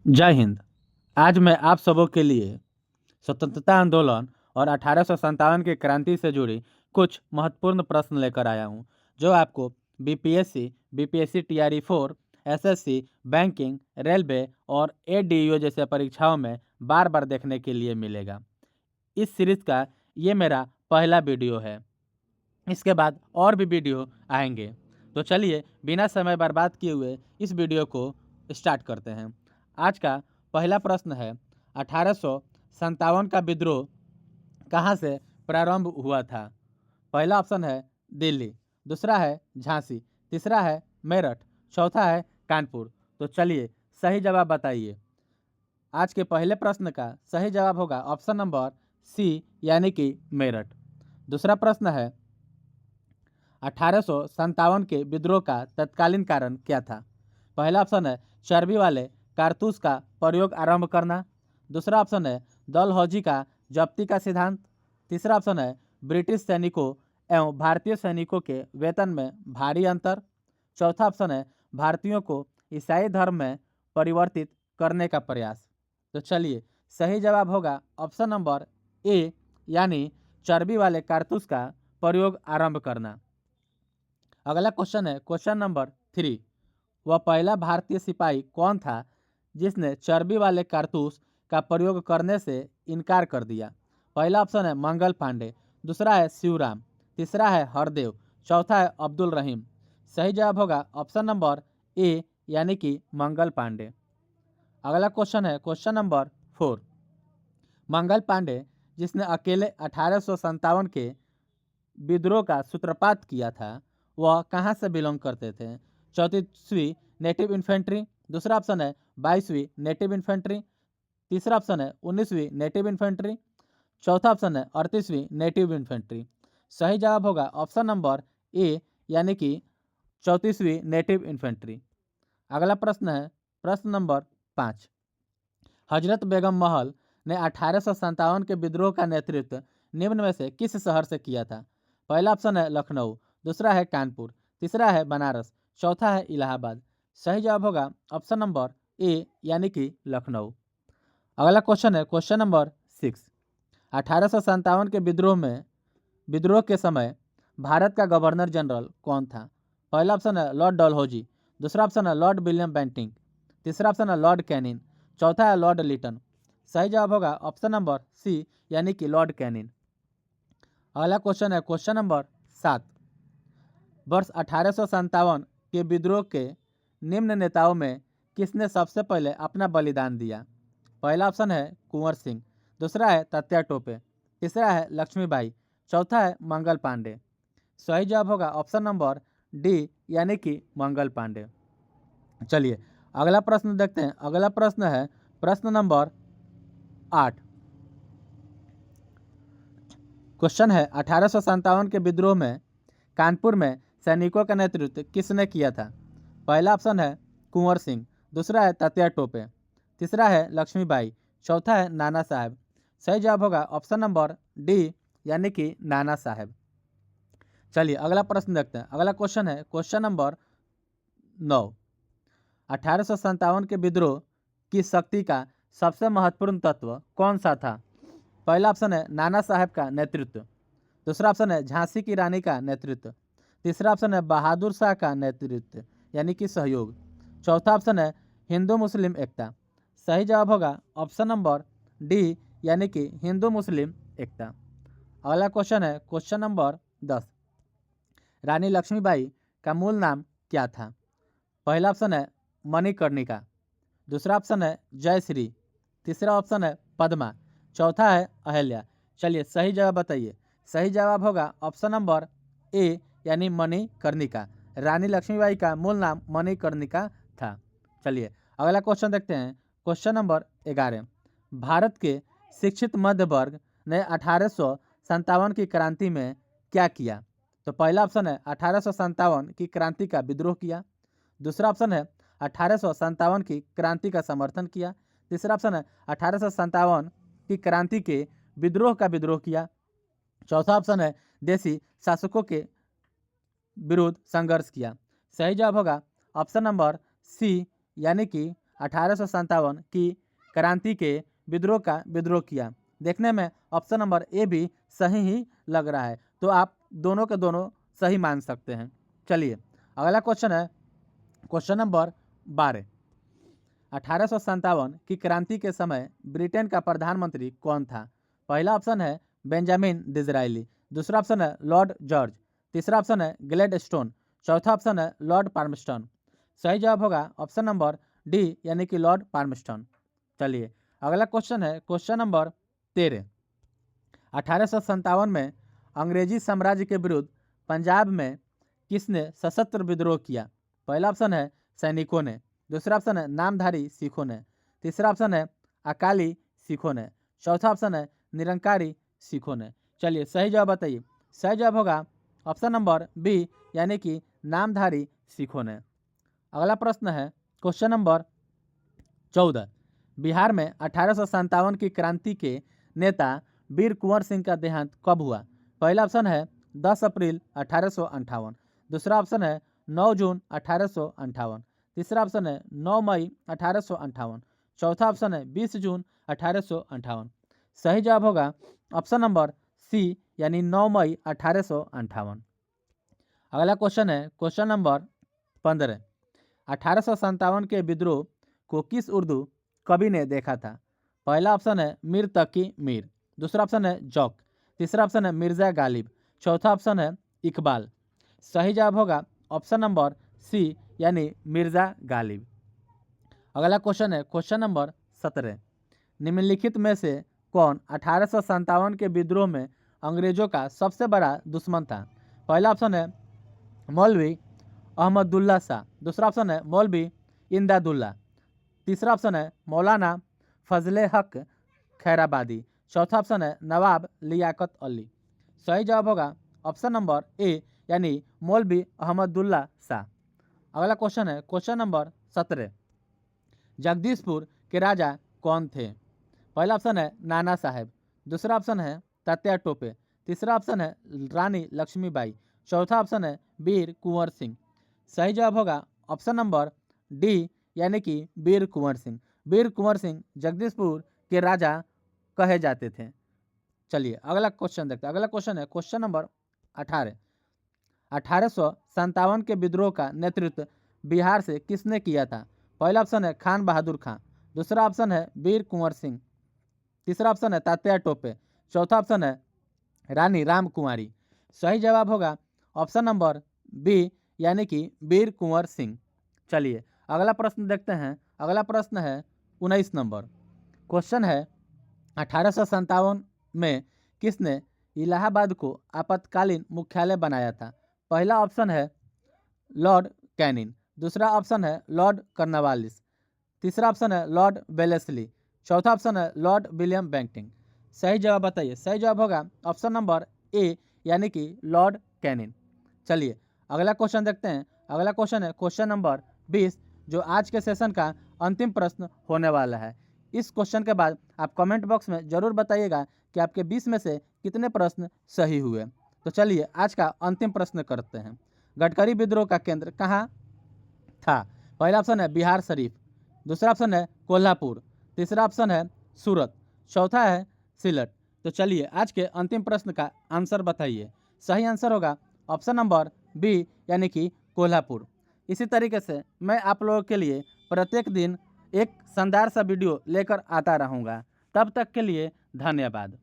जय हिंद। आज मैं आप सबों के लिए स्वतंत्रता आंदोलन और 1857 की क्रांति से जुड़ी कुछ महत्वपूर्ण प्रश्न लेकर आया हूं, जो आपको BPSC TRE 4, SSC, banking, railway और एडीयू जैसे परीक्षाओं में बार बार देखने के लिए मिलेगा। इस सीरीज का ये मेरा पहला वीडियो है। इसके बाद और भी वीडियो आएंगे। तो चलिए बिना समय बर्बाद किए हुए इस वीडियो को स्टार्ट करते हैं। आज का पहला प्रश्न है, 1857 का विद्रोह कहाँ से प्रारंभ हुआ था? पहला ऑप्शन है दिल्ली, दूसरा है झांसी, तीसरा है मेरठ, चौथा है कानपुर। तो चलिए सही जवाब बताइए। आज के पहले प्रश्न का सही जवाब होगा ऑप्शन नंबर सी, यानी कि मेरठ। दूसरा प्रश्न है, 1857 के विद्रोह का तत्कालीन कारण क्या था? पहला ऑप्शन है चर्बी वाले कारतूस का प्रयोग आरंभ करना, दूसरा ऑप्शन है डलहौजी का जब्ती का सिद्धांत, तीसरा ऑप्शन है ब्रिटिश सैनिकों एवं भारतीय सैनिकों के वेतन में भारी अंतर, चौथा ऑप्शन है भारतीयों को ईसाई धर्म में परिवर्तित करने का प्रयास। तो चलिए सही जवाब होगा ऑप्शन नंबर ए, यानी चर्बी वाले कारतूस का प्रयोग आरंभ करना। अगला क्वेश्चन है क्वेश्चन नंबर 3। वह पहला भारतीय सिपाही कौन था जिसने चर्बी वाले कारतूस का प्रयोग करने से इनकार कर दिया? पहला ऑप्शन है मंगल पांडे, दूसरा है शिवराम, तीसरा है हरदेव, चौथा है अब्दुल रहीम। सही जवाब होगा ऑप्शन नंबर ए, यानी कि मंगल पांडे। अगला क्वेश्चन है क्वेश्चन नंबर 4। मंगल पांडे, जिसने अकेले 1857 के विद्रोह का सूत्रपात किया था, वह कहाँ से बिलोंग करते थे? 34वीं नेटिव इन्फेंट्री, दूसरा ऑप्शन है 22वीं नेटिव इन्फेंट्री, तीसरा ऑप्शन है 19वीं नेटिव इन्फेंट्री, चौथा ऑप्शन है 38वीं नेटिव इन्फेंट्री। सही जवाब होगा ऑप्शन नंबर ए, यानी कि 34वीं नेटिव इन्फेंट्री। अगला प्रश्न है प्रश्न नंबर 5। हजरत बेगम महल ने 1857 के विद्रोह का नेतृत्व निम्न में से किस शहर से किया था? पहला ऑप्शन है लखनऊ, दूसरा है कानपुर, तीसरा है बनारस, चौथा है इलाहाबाद। सही जवाब होगा ऑप्शन नंबर ए, यानी कि लखनऊ। अगला क्वेश्चन है क्वेश्चन नंबर 6। 1857 के विद्रोह के समय भारत का गवर्नर जनरल कौन था? पहला ऑप्शन है लॉर्ड डलहौजी, दूसरा ऑप्शन है लॉर्ड विलियम बेंटिंक, तीसरा ऑप्शन है लॉर्ड कैनिन, चौथा है लॉर्ड लिटन। सही जवाब होगा ऑप्शन नंबर सी, यानी कि लॉर्ड कैनिन। अगला क्वेश्चन है क्वेश्चन नंबर 7। वर्ष 1857 के विद्रोह के निम्न नेताओं में किसने सबसे पहले अपना बलिदान दिया? पहला ऑप्शन है कुंवर सिंह, दूसरा है तात्या टोपे, तीसरा है लक्ष्मीबाई, चौथा है मंगल पांडे। सही जवाब होगा ऑप्शन नंबर डी, यानी कि मंगल पांडे। चलिए अगला प्रश्न देखते हैं। अगला प्रश्न है प्रश्न नंबर 8। क्वेश्चन है 1857 के विद्रोह में कानपुर में सैनिकों का नेतृत्व किसने किया था? पहला ऑप्शन है कुंवर सिंह, दूसरा है तात्या टोपे, तीसरा है लक्ष्मीबाई, चौथा है नाना साहब। सही जवाब होगा ऑप्शन नंबर डी, यानी कि नाना साहब। चलिए अगला प्रश्न देखते हैं। अगला क्वेश्चन है क्वेश्चन नंबर 9। 1857 के विद्रोह की शक्ति का सबसे महत्वपूर्ण तत्व कौन सा था? पहला ऑप्शन है नाना साहब का नेतृत्व, दूसरा ऑप्शन है झांसी की रानी का नेतृत्व, तीसरा ऑप्शन है बहादुर शाह का नेतृत्व यानी कि सहयोग, चौथा ऑप्शन है हिंदू मुस्लिम एकता। सही जवाब होगा ऑप्शन नंबर डी, यानी कि हिंदू मुस्लिम एकता। अगला क्वेश्चन है क्वेश्चन नंबर 10। रानी लक्ष्मीबाई का मूल नाम क्या था? पहला ऑप्शन है मणिकर्णिका, दूसरा ऑप्शन है जयश्री, तीसरा ऑप्शन है पद्मा, चौथा है अहल्या। चलिए सही जवाब बताइए। सही जवाब होगा ऑप्शन नंबर ए, यानी मणिकर्णिका। रानी लक्ष्मीबाई का मूल नाम मणिकर्णिका था। चलिए अगला क्वेश्चन देखते हैं। Question number 11। भारत के शिक्षित मध्य वर्ग ने 1857 की क्रांति में क्या किया? तो पहला ऑप्शन है 1857 की क्रांति का विद्रोह किया, दूसरा ऑप्शन है 1857 की क्रांति का समर्थन किया, तीसरा ऑप्शन है 1857 की क्रांति के विद्रोह का विद्रोह किया, चौथा ऑप्शन है देसी शासकों के विरुद्ध संघर्ष किया। सही जवाब होगा ऑप्शन नंबर सी, यानी कि 1857 की क्रांति के विद्रोह का विद्रोह किया। देखने में ऑप्शन नंबर ए भी सही ही लग रहा है, तो आप दोनों के दोनों सही मान सकते हैं। चलिए अगला क्वेश्चन है क्वेश्चन नंबर 12। 1857 की क्रांति के समय ब्रिटेन का प्रधानमंत्री कौन था? पहला ऑप्शन है बेंजामिन डिज़रायली, दूसरा ऑप्शन है लॉर्ड जॉर्ज, तीसरा ऑप्शन है ग्लैडस्टोन, चौथा ऑप्शन है लॉर्ड पाल्मस्टोन। सही जवाब होगा ऑप्शन नंबर डी यानी कि लॉर्ड पाल्मस्टोन। चलिए अगला क्वेश्चन है क्वेश्चन नंबर 13। 1857 में अंग्रेजी साम्राज्य के विरुद्ध पंजाब में किसने सशस्त्र विद्रोह किया? पहला ऑप्शन है सैनिकों ने, दूसरा ऑप्शन है नामधारी सिखों ने, तीसरा ऑप्शन है अकाली सिखों ने, चौथा ऑप्शन है निरंकारी सिखों ने। चलिए सही जवाब बताइए। सही जवाब होगा ऑप्शन नंबर बी यानी कि नामधारी सिखों ने। अगला प्रश्न है क्वेश्चन नंबर 14। बिहार में 1857 की क्रांति के नेता वीर कुंवर सिंह का देहांत कब हुआ? पहला ऑप्शन है 10 अप्रैल 1858, दूसरा ऑप्शन है 9 जून 1858, तीसरा ऑप्शन है 9 मई 1858, चौथा ऑप्शन है 20 जून 1858। सही जवाब होगा ऑप्शन नंबर सी यानी 9 मई 1858। अगला क्वेश्चन है क्वेश्चन नंबर 15। 1857 के विद्रोह को किस उर्दू कवि ने देखा था? पहला ऑप्शन है मीर तकी मीर, दूसरा ऑप्शन है जौक, तीसरा ऑप्शन है मिर्ज़ा गालिब, चौथा ऑप्शन है इकबाल। सही जवाब होगा ऑप्शन नंबर सी यानी मिर्ज़ा गालिब। अगला क्वेश्चन है क्वेश्चन नंबर 17। निम्नलिखित में से कौन 1857 के विद्रोह में अंग्रेजों का सबसे बड़ा दुश्मन था? पहला ऑप्शन है मौलवी अहमदुल्ला शाह, दूसरा ऑप्शन है मौलवी इमदादुल्ला, तीसरा ऑप्शन है मौलाना फजले हक खैराबादी, चौथा ऑप्शन है नवाब लियाकत अली। सही जवाब होगा ऑप्शन नंबर ए यानी मौलवी अहमदुल्ला शाह। अगला क्वेश्चन है क्वेश्चन नंबर 17। जगदीशपुर के राजा कौन थे? पहला ऑप्शन है नाना साहेब, दूसरा ऑप्शन है तात्या टोपे, तीसरा ऑप्शन है रानी लक्ष्मीबाई, चौथा ऑप्शन है वीर कुंवर सिंह। सही जवाब होगा ऑप्शन नंबर डी यानी कि वीर कुंवर सिंह। वीर कुंवर सिंह जगदीशपुर के राजा कहे जाते थे। चलिए अगला क्वेश्चन देखते हैं। अगला क्वेश्चन है क्वेश्चन नंबर 18। 1857 के विद्रोह का नेतृत्व बिहार से किसने किया था? पहला ऑप्शन है खान बहादुर खां, दूसरा ऑप्शन है वीर कुंवर सिंह, तीसरा ऑप्शन है तात्या टोपे, चौथा ऑप्शन है रानी राम कुमारी। सही जवाब होगा ऑप्शन नंबर बी यानी कि वीर कुंवर सिंह। चलिए अगला प्रश्न देखते हैं। अगला प्रश्न है 19 नंबर। क्वेश्चन है 1857 में किसने इलाहाबाद को आपातकालीन मुख्यालय बनाया था? पहला ऑप्शन है लॉर्ड कैनिंग, दूसरा ऑप्शन है लॉर्ड कर्नवालिस, तीसरा ऑप्शन है लॉर्ड वेलेस्ली, चौथा ऑप्शन है लॉर्ड विलियम बेंटिंग। सही जवाब बताइए। सही जवाब होगा ऑप्शन नंबर ए यानी कि लॉर्ड कैनिंग। चलिए अगला क्वेश्चन देखते हैं। अगला क्वेश्चन है क्वेश्चन नंबर 20 जो आज के सेशन का अंतिम प्रश्न होने वाला है। इस क्वेश्चन के बाद आप कमेंट बॉक्स में ज़रूर बताइएगा कि आपके 20 में से कितने प्रश्न सही हुए। तो चलिए आज का अंतिम प्रश्न करते हैं। गडकरी विद्रोह का केंद्र कहाँ था? पहला ऑप्शन है बिहार शरीफ, दूसरा ऑप्शन है कोल्हापुर, तीसरा ऑप्शन है सूरत, चौथा है सिलट। तो चलिए आज के अंतिम प्रश्न का आंसर बताइए। सही आंसर होगा ऑप्शन नंबर बी यानी कि कोल्हापुर। इसी तरीके से मैं आप लोगों के लिए प्रत्येक दिन एक शानदार सा वीडियो लेकर आता रहूँगा। तब तक के लिए धन्यवाद।